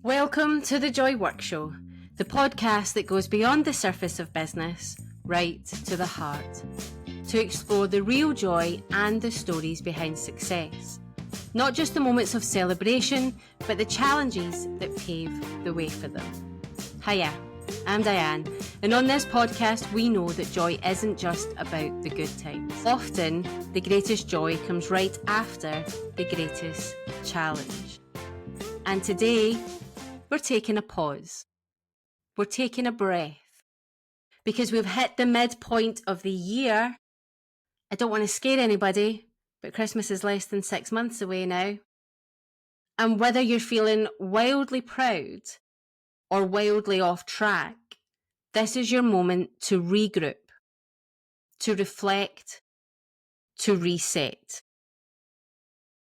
Welcome to the Joy Work Show, the podcast that goes beyond the surface of business, right to the heart, to explore the real joy and the stories behind success. Not just the moments of celebration, but the challenges that pave the way for them. Hiya, I'm Diane, and on this podcast we know that joy isn't just about the good times. Often, the greatest joy comes right after the greatest challenge. And today, we're taking a pause. We're taking a breath. Because we've hit the midpoint of the year. I don't want to scare anybody, but Christmas is less than 6 months away now. And whether you're feeling wildly proud or wildly off track, this is your moment to regroup, to reflect, to reset.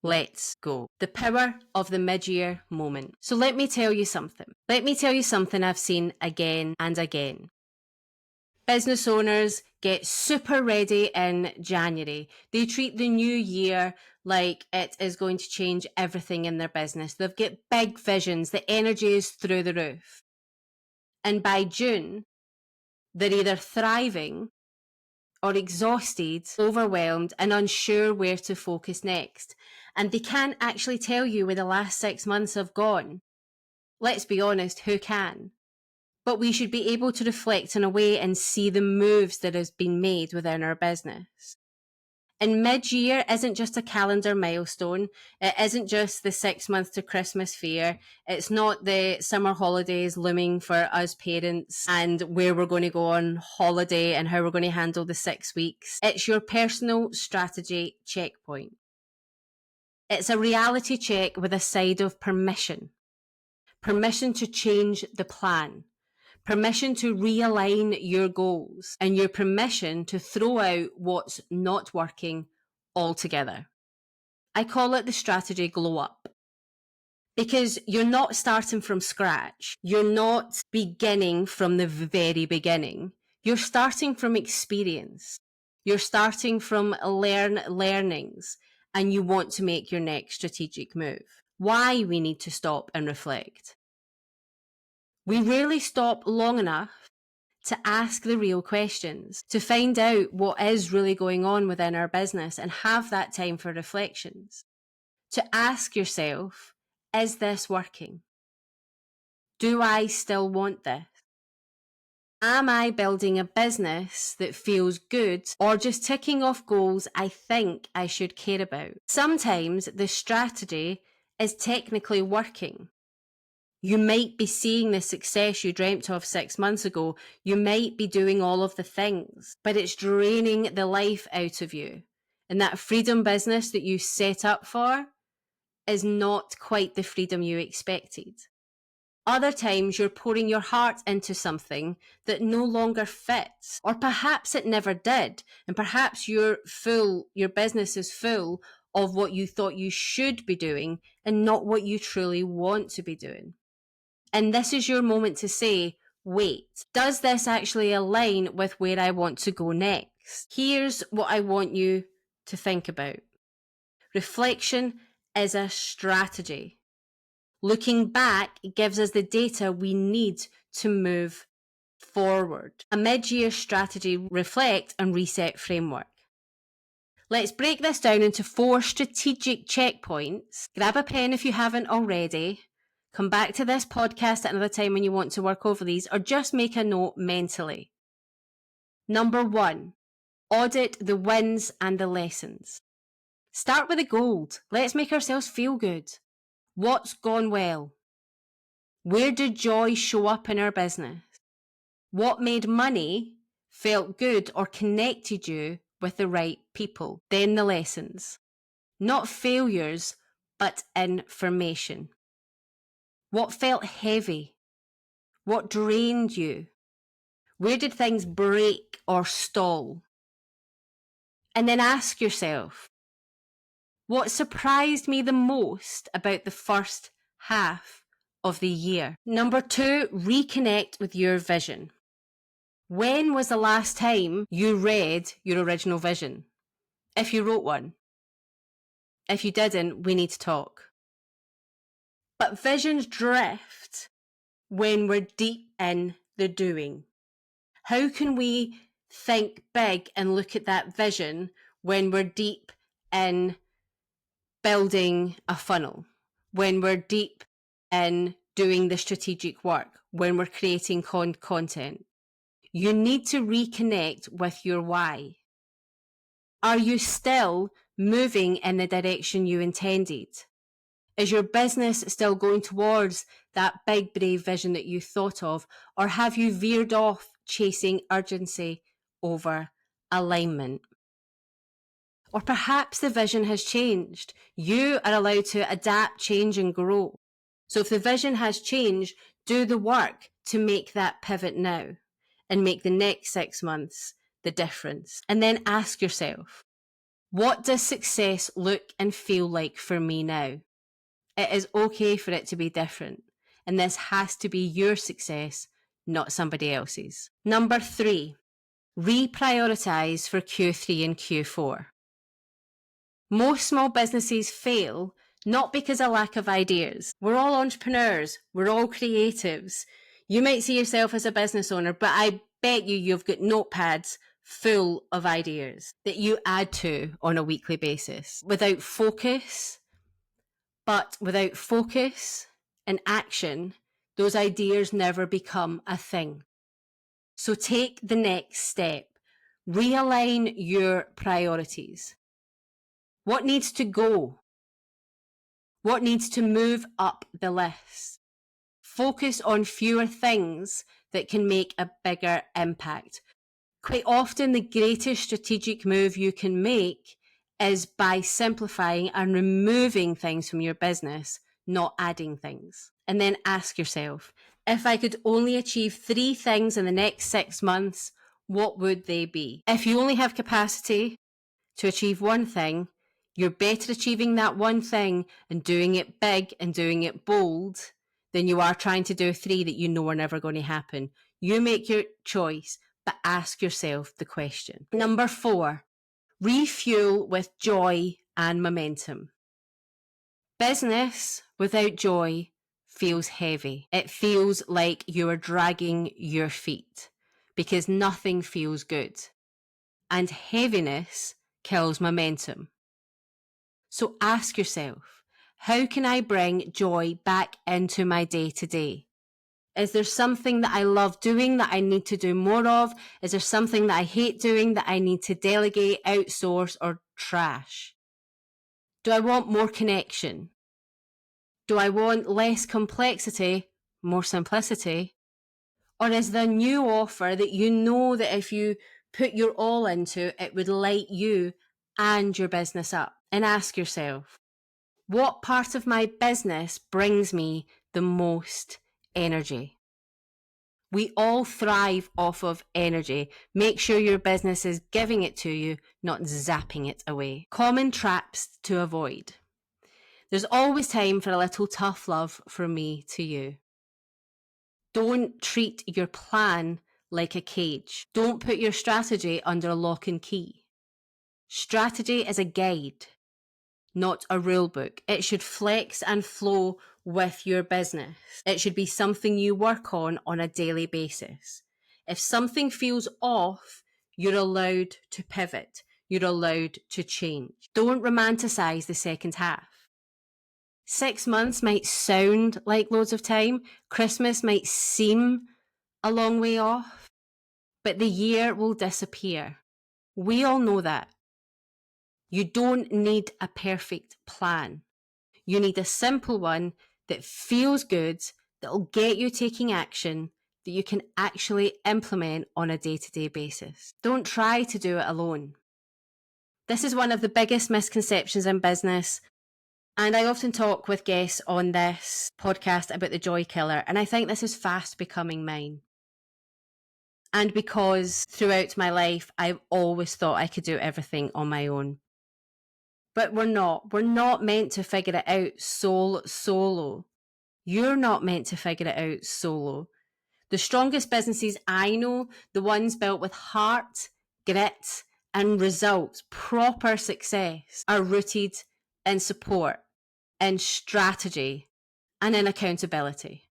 Let's go. The power of the mid-year moment. So let me tell you something. I've seen again and again. Business owners get super ready in January. They treat the new year like it is going to change everything in their business. They've got big visions. The energy is through the roof. And by June, they're either thriving or exhausted, overwhelmed, and unsure where to focus next. And they can't actually tell you where the last 6 months have gone. Let's be honest, who can? But we should be able to reflect in a way and see the moves that has been made within our business. And mid-year isn't just a calendar milestone. It isn't just the 6 months to Christmas fair. It's not the summer holidays looming for us parents and where we're going to go on holiday and how we're going to handle the 6 weeks. It's your personal strategy checkpoint. It's a reality check with a side of permission. Permission to change the plan. Permission to realign your goals, and your permission to throw out what's not working altogether. I call it the strategy glow up. Because you're not starting from scratch. You're not beginning from the very beginning. You're starting from experience. You're starting from learnings, and you want to make your next strategic move. Why we need to stop and reflect. We rarely stop long enough to ask the real questions, to find out what is really going on within our business and have that time for reflections. To ask yourself, is this working? Do I still want this? Am I building a business that feels good or just ticking off goals I think I should care about? Sometimes the strategy is technically working. You might be seeing the success you dreamt of 6 months ago. You might be doing all of the things, but it's draining the life out of you. And that freedom business that you set up for is not quite the freedom you expected. Other times you're pouring your heart into something that no longer fits, or perhaps it never did. And perhaps your business is full of what you thought you should be doing and not what you truly want to be doing. And this is your moment to say, wait, does this actually align with where I want to go next? Here's what I want you to think about. Reflection is a strategy. Looking back gives us the data we need to move forward. A mid-year strategy reflect and reset framework. Let's break this down into 4 strategic checkpoints. Grab a pen if you haven't already. Come back to this podcast at another time when you want to work over these, or just make a note mentally. Number 1, audit the wins and the lessons. Start with the gold. Let's make ourselves feel good. What's gone well? Where did joy show up in our business? What made money, felt good, or connected you with the right people? Then the lessons. Not failures, but information. What felt heavy? What drained you? Where did things break or stall? And then ask yourself, what surprised me the most about the first half of the year? Number 2, reconnect with your vision. When was the last time you read your original vision? If you wrote one. If you didn't, we need to talk. But visions drift when we're deep in the doing. How can we think big and look at that vision when we're deep in building a funnel, when we're deep in doing the strategic work, when we're creating content? You need to reconnect with your why. Are you still moving in the direction you intended? Is your business still going towards that big, brave vision that you thought of? Or have you veered off chasing urgency over alignment? Or perhaps the vision has changed. You are allowed to adapt, change, and grow. So if the vision has changed, do the work to make that pivot now and make the next 6 months the difference. And then ask yourself, what does success look and feel like for me now? It is okay for it to be different. And this has to be your success, not somebody else's. Number 3, reprioritize for Q3 and Q4. Most small businesses fail not because of lack of ideas. We're all entrepreneurs. We're all creatives. You might see yourself as a business owner, but I bet you've got notepads full of ideas that you add to on a weekly basis. Without focus and action, those ideas never become a thing. So take the next step. Realign your priorities. What needs to go? What needs to move up the list? Focus on fewer things that can make a bigger impact. Quite often, the greatest strategic move you can make is by simplifying and removing things from your business, not adding things. And then ask yourself, if I could only achieve 3 things in the next 6 months, what would they be? If you only have capacity to achieve one thing, you're better achieving that one thing and doing it big and doing it bold than you are trying to do 3 that you know are never going to happen. You make your choice, but ask yourself the question. Number 4, refuel with joy and momentum. Business without joy feels heavy. It feels like you are dragging your feet because nothing feels good. And heaviness kills momentum. So ask yourself, how can I bring joy back into my day-to-day? Is there something that I love doing that I need to do more of? Is there something that I hate doing that I need to delegate, outsource, or trash? Do I want more connection? Do I want less complexity, more simplicity? Or is there a new offer that you know that if you put your all into, it would light you and your business up? And ask yourself, what part of my business brings me the most energy? We all thrive off of energy. Make sure your business is giving it to you, not zapping it away. Common traps to avoid. There's always time for a little tough love from me to you. Don't treat your plan like a cage. Don't put your strategy under lock and key. Strategy is a guide, not a rule book. It should flex and flow with your business. It should be something you work on a daily basis. If something feels off, you're allowed to pivot. You're allowed to change. Don't romanticize the second half. 6 months might sound like loads of time. Christmas might seem a long way off, but the year will disappear. We all know that. You don't need a perfect plan. You need a simple one that feels good, that'll get you taking action, that you can actually implement on a day-to-day basis. Don't try to do it alone. This is one of the biggest misconceptions in business. And I often talk with guests on this podcast about the joy killer, and I think this is fast becoming mine. And because throughout my life, I've always thought I could do everything on my own. But we're not. We're not meant to figure it out solo. You're not meant to figure it out solo. The strongest businesses I know, the ones built with heart, grit, and results, proper success, are rooted in support, in strategy, and in accountability.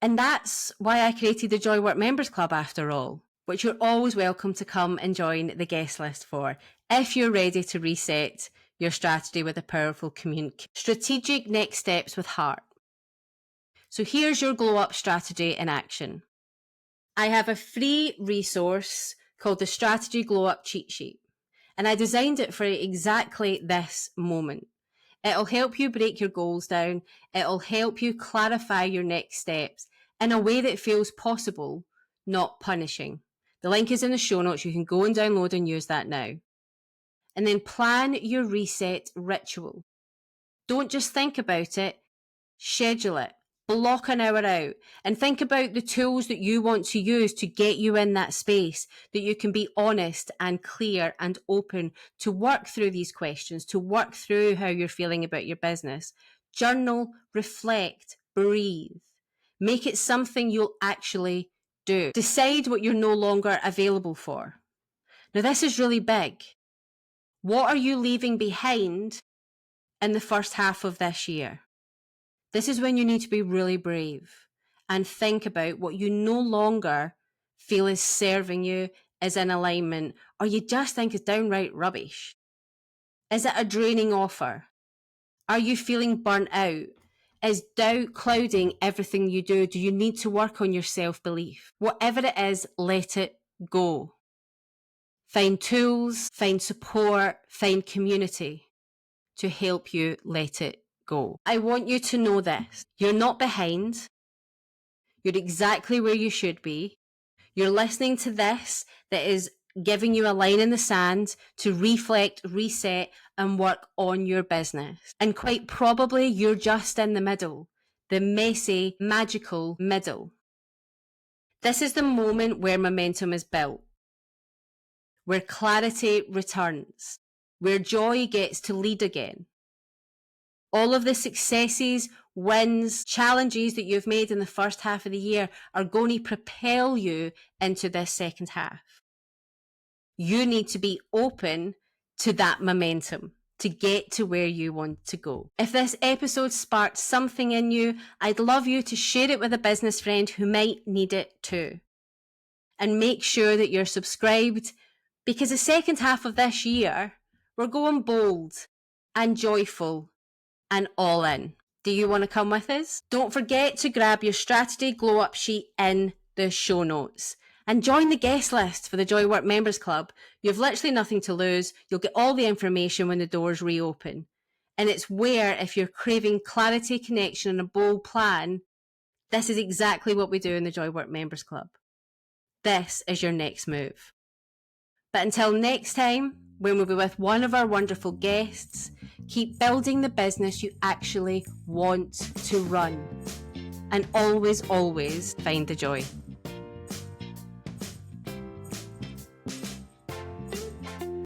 And that's why I created the Joy Work Members Club after all, which you're always welcome to come and join the guest list for, if you're ready to reset your strategy with a powerful community. Strategic next steps with heart. So here's your glow up strategy in action. I have a free resource called the Strategy Glow Up Cheat Sheet, and I designed it for exactly this moment. It'll help you break your goals down. It'll help you clarify your next steps in a way that feels possible, not punishing. The link is in the show notes. You can go and download and use that now. And then plan your reset ritual. Don't just think about it, schedule it. Block an hour out and think about the tools that you want to use to get you in that space that you can be honest and clear and open to work through these questions, to work through how you're feeling about your business. Journal, reflect, breathe. Make it something you'll actually do. Decide what you're no longer available for. Now, this is really big. What are you leaving behind in the first half of this year? This is when you need to be really brave and think about what you no longer feel is serving you, is in alignment, or you just think is downright rubbish. Is it a draining offer? Are you feeling burnt out? Is doubt clouding everything you do? Do you need to work on your self-belief? Whatever it is, let it go. Find tools, find support, find community to help you let it go. I want you to know this. You're not behind. You're exactly where you should be. You're listening to this that is giving you a line in the sand to reflect, reset, and work on your business. And quite probably you're just in the middle, the messy, magical middle. This is the moment where momentum is built, where clarity returns, where joy gets to lead again. All of the successes, wins, challenges that you've made in the first half of the year are going to propel you into this second half. You need to be open to that momentum to get to where you want to go. If this episode sparked something in you, I'd love you to share it with a business friend who might need it too. And make sure that you're subscribed, because the second half of this year, we're going bold and joyful and all in. Do you want to come with us? Don't forget to grab your strategy glow up sheet in the show notes and join the guest list for the Joy Work Members Club. You've literally nothing to lose. You'll get all the information when the doors reopen. And it's where, if you're craving clarity, connection, and a bold plan, this is exactly what we do in the Joy Work Members Club. This is your next move. But until next time, when we'll be with one of our wonderful guests, keep building the business you actually want to run. And always, always find the joy.